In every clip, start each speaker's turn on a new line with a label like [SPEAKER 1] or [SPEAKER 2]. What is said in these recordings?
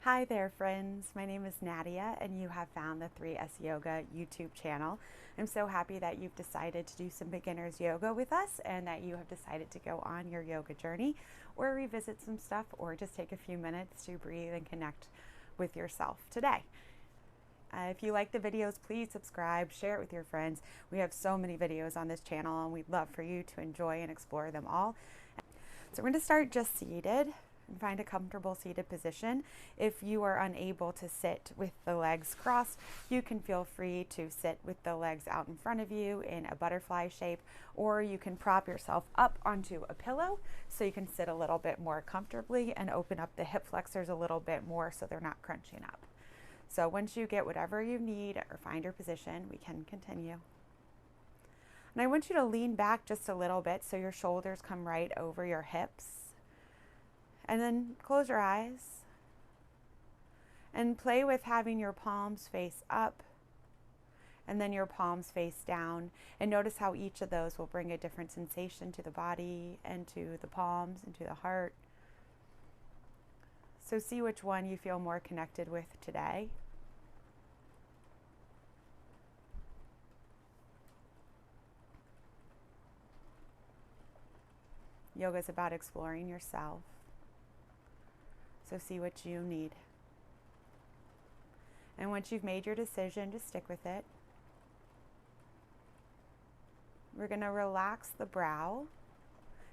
[SPEAKER 1] Hi there, friends. My name is Nadia, and you have found the 3S Yoga YouTube channel. I'm so happy that you've decided to do some beginner's yoga with us and that you have decided to go on your yoga journey or revisit some stuff or just take a few minutes to breathe and connect with yourself today. If you like the videos, please subscribe, share it with your friends. We have so many videos on this channel, and we'd love for you to enjoy and explore them all. So we're going to start just seated and find a comfortable seated position. If you are unable to sit with the legs crossed, you can feel free to sit with the legs out in front of you in a butterfly shape, or you can prop yourself up onto a pillow so you can sit a little bit more comfortably and open up the hip flexors a little bit more so they're not crunching up. So once you get whatever you need or find your position, we can continue. And I want you to lean back just a little bit so your shoulders come right over your hips. And then close your eyes and play with having your palms face up and then your palms face down. And notice how each of those will bring a different sensation to the body and to the palms and to the heart. So see which one you feel more connected with today. Yoga is about exploring yourself. So see what you need. And once you've made your decision, just stick with it. We're going to relax the brow,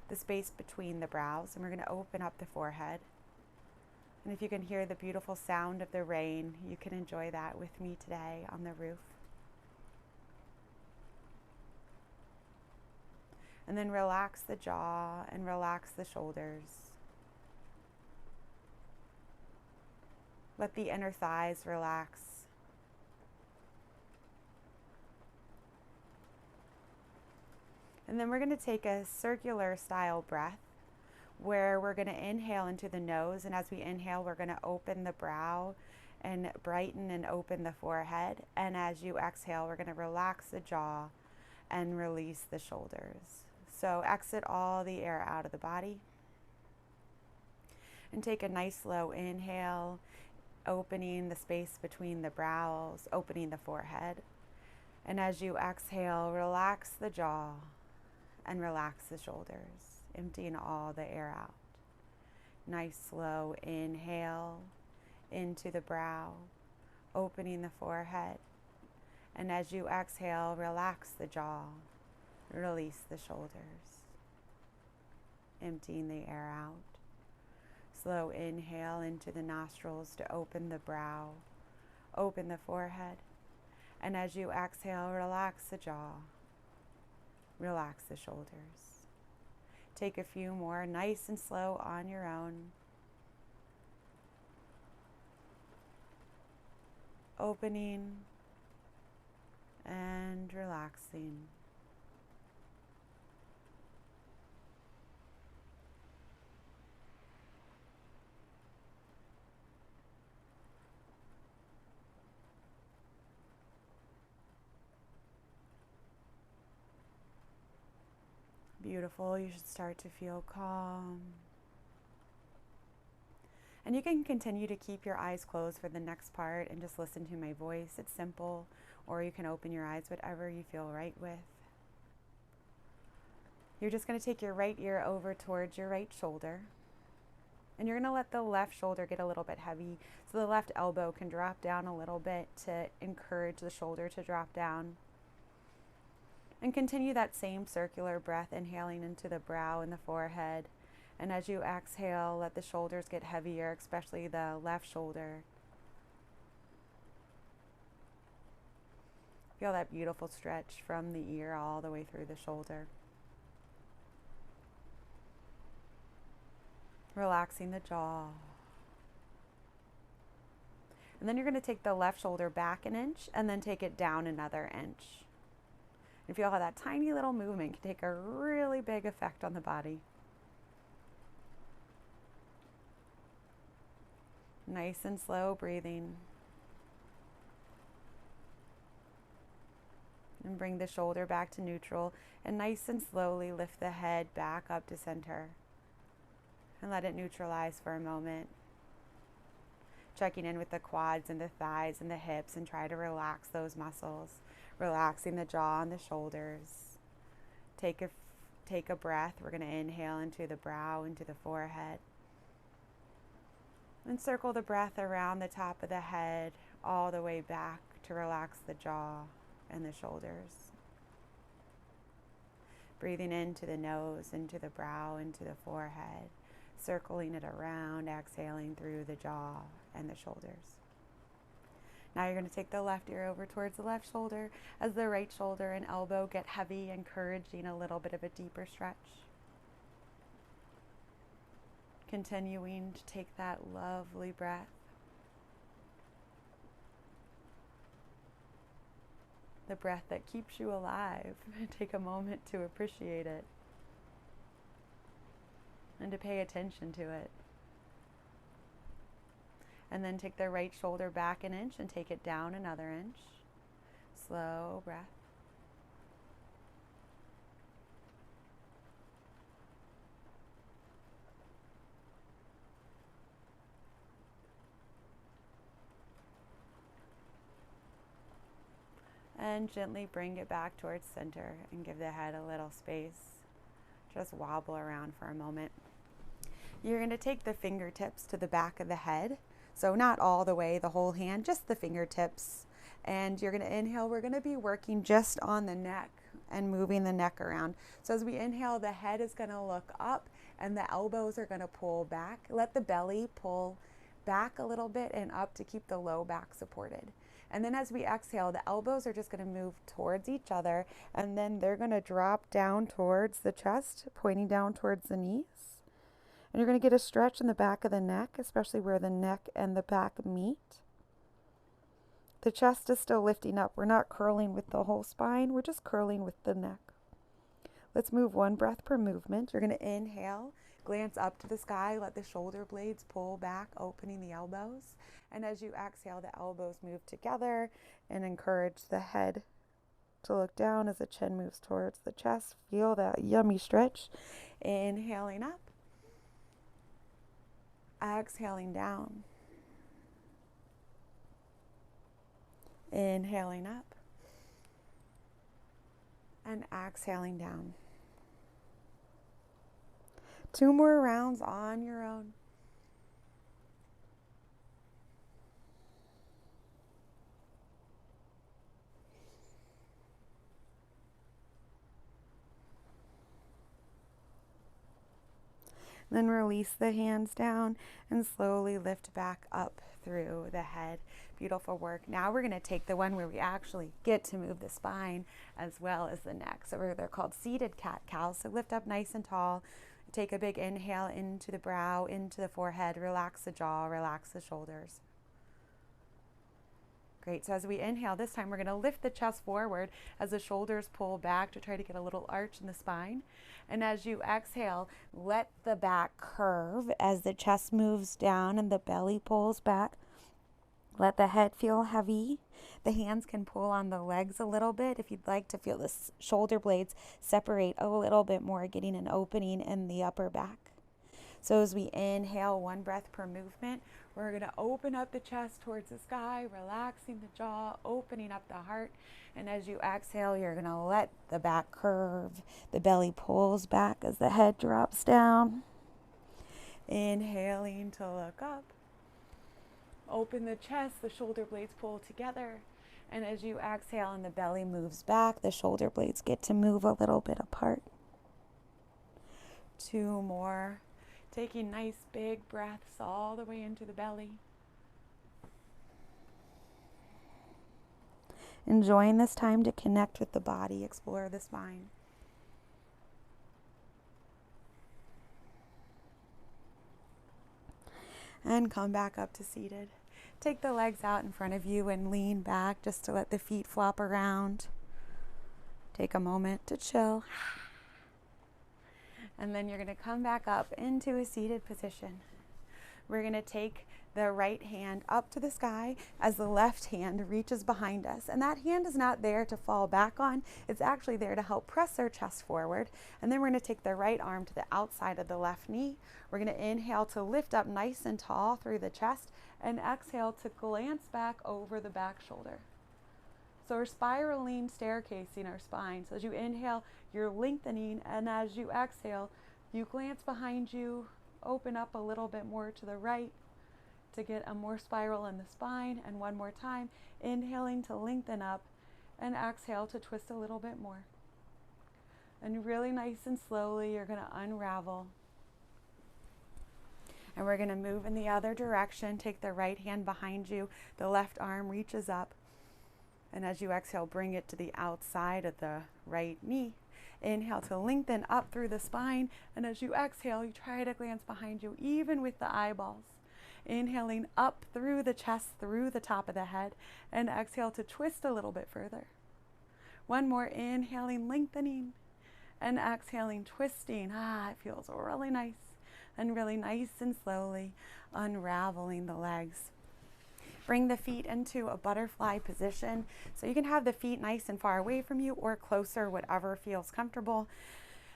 [SPEAKER 1] the space between the brows, and we're going to open up the forehead. And if you can hear the beautiful sound of the rain, you can enjoy that with me today on the roof. And then relax the jaw and relax the shoulders. Let the inner thighs relax. And then we're going to take a circular style breath where we're going to inhale into the nose. And as we inhale, we're going to open the brow and brighten and open the forehead. And as you exhale, we're going to relax the jaw and release the shoulders. So exit all the air out of the body. And take a nice slow inhale, opening the space between the brows, opening the forehead. And as you exhale, relax the jaw and relax the shoulders, emptying all the air out. Nice slow inhale into the brow, opening the forehead. And as you exhale, relax the jaw, release the shoulders, emptying the air out. Slow inhale into the nostrils to open the brow, open the forehead. And as you exhale, relax the jaw, relax the shoulders. Take a few more, nice and slow on your own. Opening and relaxing. Beautiful. You should start to feel calm. And you can continue to keep your eyes closed for the next part and just listen to my voice. It's simple, or you can open your eyes, whatever you feel right with. You're just going to take your right ear over towards your right shoulder. And you're going to let the left shoulder get a little bit heavy. So the left elbow can drop down a little bit to encourage the shoulder to drop down. And continue that same circular breath, inhaling into the brow and the forehead. And as you exhale, let the shoulders get heavier, especially the left shoulder. Feel that beautiful stretch from the ear all the way through the shoulder. Relaxing the jaw. And then you're going to take the left shoulder back an inch and then take it down another inch. And feel how that tiny little movement can take a really big effect on the body. Nice and slow breathing. And bring the shoulder back to neutral. And nice and slowly lift the head back up to center. And let it neutralize for a moment. checking in with the quads and the thighs and the hips, and try to relax those muscles, relaxing the jaw and the shoulders. Take a breath. We're going to inhale into the brow, into the forehead. And circle the breath around the top of the head, all the way back to relax the jaw and the shoulders. Breathing into the nose, into the brow, into the forehead. Circling it around, exhaling through the jaw and the shoulders. Now you're going to take the left ear over towards the left shoulder as the right shoulder and elbow get heavy, encouraging a little bit of a deeper stretch. Continuing to take that lovely breath. The breath that keeps you alive. Take a moment to appreciate it and to pay attention to it. And then take the right shoulder back an inch and take it down another inch. Slow breath. And gently bring it back towards center and give the head a little space. Just wobble around for a moment. You're going to take the fingertips to the back of the head. So not all the way, the whole hand, just the fingertips. And you're going to inhale. We're going to be working just on the neck and moving the neck around. So as we inhale, the head is going to look up and the elbows are going to pull back. Let the belly pull back a little bit and up to keep the low back supported. And then as we exhale, the elbows are just going to move towards each other, and then they're going to drop down towards the chest, pointing down towards the knees. And you're going to get a stretch in the back of the neck, especially where the neck and the back meet. The chest is still lifting up. We're not curling with the whole spine. We're just curling with the neck. Let's move one breath per movement. You're going to inhale, glance up to the sky, let the shoulder blades pull back, opening the elbows. And as you exhale, the elbows move together and encourage the head to look down as the chin moves towards the chest. Feel that yummy stretch. Inhaling up. Exhaling down. Inhaling up. And exhaling down. 2 more rounds on your own. Then release the hands down and slowly lift back up through the head. Beautiful work. Now we're going to take the one where we actually get to move the spine as well as the neck. So they're called seated cat-cows. So lift up nice and tall. Take a big inhale into the brow, into the forehead. Relax the jaw, relax the shoulders. Great. So as we inhale, this time we're going to lift the chest forward as the shoulders pull back to try to get a little arch in the spine. And as you exhale, let the back curve as the chest moves down and the belly pulls back. Let the head feel heavy. The hands can pull on the legs a little bit if you'd like to feel the shoulder blades separate a little bit more, getting an opening in the upper back. So as we inhale, 1 breath per movement, we're going to open up the chest towards the sky, relaxing the jaw, opening up the heart. And as you exhale, you're going to let the back curve. The belly pulls back as the head drops down. Inhaling to look up. Open the chest, the shoulder blades pull together. And as you exhale and the belly moves back, the shoulder blades get to move a little bit apart. 2 more. Taking nice big breaths all the way into the belly. Enjoying this time to connect with the body, explore the spine. And come back up to seated. Take the legs out in front of you and lean back just to let the feet flop around. Take a moment to chill. And then you're going to come back up into a seated position. We're going to take the right hand up to the sky as the left hand reaches behind us. And that hand is not there to fall back on, it's actually there to help press our chest forward. And then we're going to take the right arm to the outside of the left knee. We're going to inhale to lift up nice and tall through the chest, and exhale to glance back over the back shoulder. So we're spiraling, staircasing our spine. So as you inhale, you're lengthening, and as you exhale, you glance behind you, open up a little bit more to the right to get a more spiral in the spine. And one more time, inhaling to lengthen up, and exhale to twist a little bit more. And really nice and slowly, you're going to unravel. And we're going to move in the other direction. Take the right hand behind you. The left arm reaches up. And as you exhale, bring it to the outside of the right knee. Inhale to lengthen up through the spine. And as you exhale, you try to glance behind you, even with the eyeballs. Inhaling up through the chest, through the top of the head. And exhale to twist a little bit further. One more, inhaling, lengthening. And exhaling, twisting. It feels really nice. And really nice and slowly unraveling the legs. Bring the feet into a butterfly position. So you can have the feet nice and far away from you or closer, whatever feels comfortable.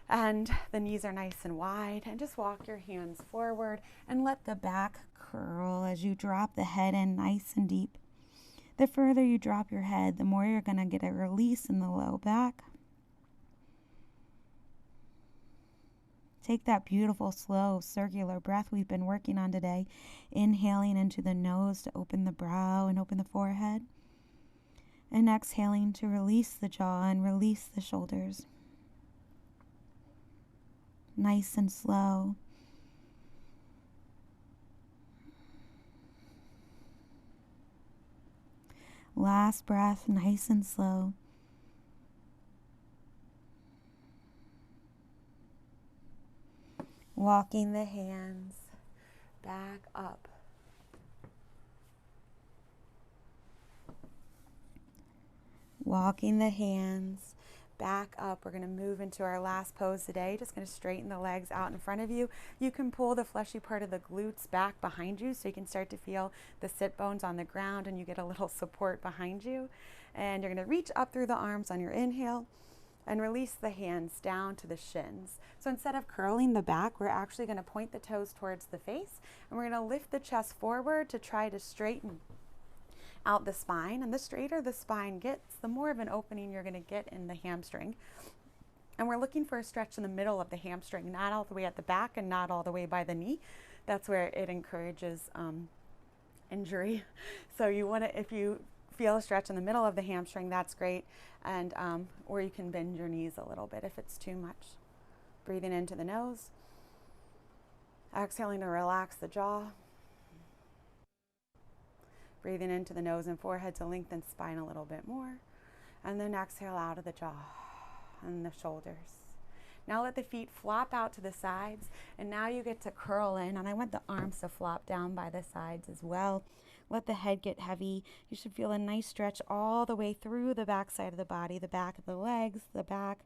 [SPEAKER 1] And the knees are nice and wide. And just walk your hands forward and let the back curl as you drop the head in nice and deep. The further you drop your head, the more you're going to get a release in the low back. Take that beautiful, slow, circular breath we've been working on today. Inhaling into the nose to open the brow and open the forehead. And exhaling to release the jaw and release the shoulders. Nice and slow. Last breath, nice and slow. Walking the hands back up. Walking the hands back up. We're going to move into our last pose today. Just going to straighten the legs out in front of you. You can pull the fleshy part of the glutes back behind you so you can start to feel the sit bones on the ground and you get a little support behind you. And you're going to reach up through the arms on your inhale. And release the hands down to the shins. So instead of curling the back, we're actually going to point the toes towards the face. And we're going to lift the chest forward to try to straighten out the spine. And the straighter the spine gets, the more of an opening you're going to get in the hamstring. And we're looking for a stretch in the middle of the hamstring, not all the way at the back and not all the way by the knee. That's where it encourages injury. So you want to, if you feel a stretch in the middle of the hamstring, that's great. And or you can bend your knees a little bit if it's too much. Breathing into the nose. Exhaling to relax the jaw. Breathing into the nose and forehead to lengthen spine a little bit more. And then exhale out of the jaw and the shoulders. Now let the feet flop out to the sides. And now you get to curl in. And I want the arms to flop down by the sides as well. Let the head get heavy. You should feel a nice stretch all the way through the back side of the body, the back of the legs, the back,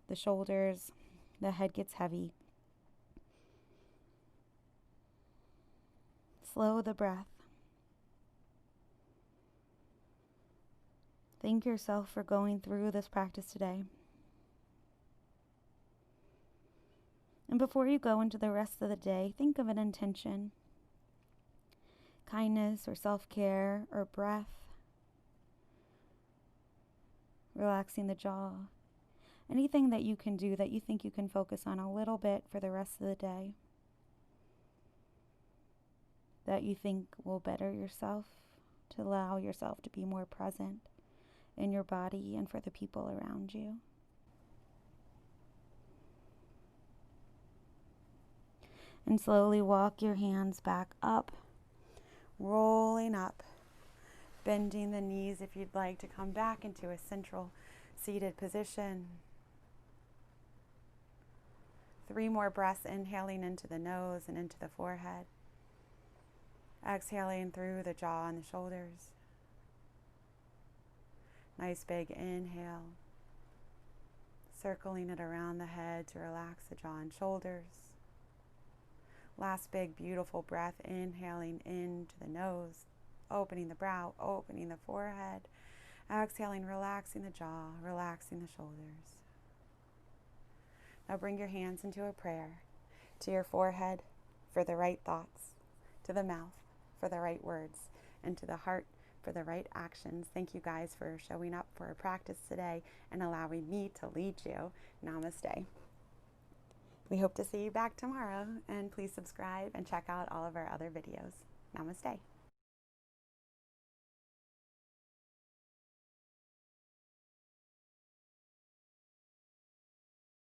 [SPEAKER 1] the shoulders. The head gets heavy. Slow the breath. Thank yourself for going through this practice today. And before you go into the rest of the day, think of an intention. Kindness or self-care or breath. Relaxing the jaw. Anything that you can do that you think you can focus on a little bit for the rest of the day. That you think will better yourself, to allow yourself to be more present in your body and for the people around you. And slowly walk your hands back up. Rolling up, bending the knees if you'd like to come back into a central seated position. 3 more breaths, inhaling into the nose and into the forehead. Exhaling through the jaw and the shoulders. Nice big inhale. Circling it around the head to relax the jaw and shoulders. Last big, beautiful breath, inhaling into the nose, opening the brow, opening the forehead. Exhaling, relaxing the jaw, relaxing the shoulders. Now bring your hands into a prayer. To your forehead for the right thoughts, to the mouth for the right words, and to the heart for the right actions. Thank you guys for showing up for a practice today and allowing me to lead you. Namaste. We hope to see you back tomorrow, and please subscribe and check out all of our other videos. Namaste.